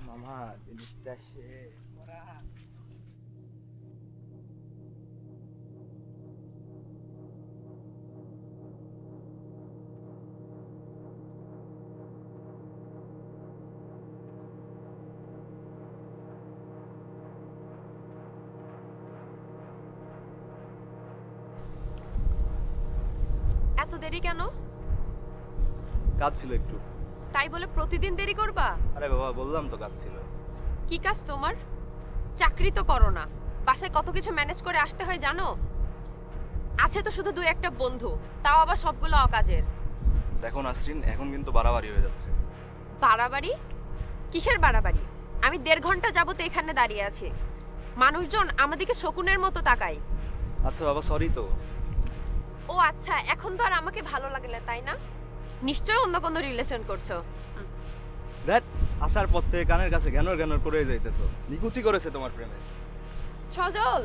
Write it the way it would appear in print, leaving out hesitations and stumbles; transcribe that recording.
মামা জিনিসটা সে এত দেরি কেন? কাজ ছিল একটু। তাই বলে প্রতিদিন দেরি করবা? আরে বাবা বললাম তো কাজ ছিল। কি কাজ তোমার? চাকরি তো করো না, বাসায় কত কিছু ম্যানেজ করে আসতে হয় জানো? আছে তো শুধু দুই একটা বন্ধু, তাও আবার সবগুলো অকাজের। দেখো নাসরিন, এখন কিন্তু বাড়াবাড়ি হয়ে যাচ্ছে। বাড়াবাড়ি? কিসের বাড়াবাড়ি? আমি 1.5 ঘন্টা যাবত এখানে দাঁড়িয়ে আছি, মানুষজন আমাদেরকে শকুনের মতো তাকায়। আচ্ছা বাবা, সরি তো। ও আচ্ছা, এখন তো আর আমাকে ভালো লাগে না তাই না? নিশ্চয়ই অন্য কোনো রিলেশন করছো। দেখ, আসার পর থেকে কানের কাছে জ্ঞানর জ্ঞানর করে যাইতেছো। নিকুচি করেছে তোমার প্রেমে। সজল,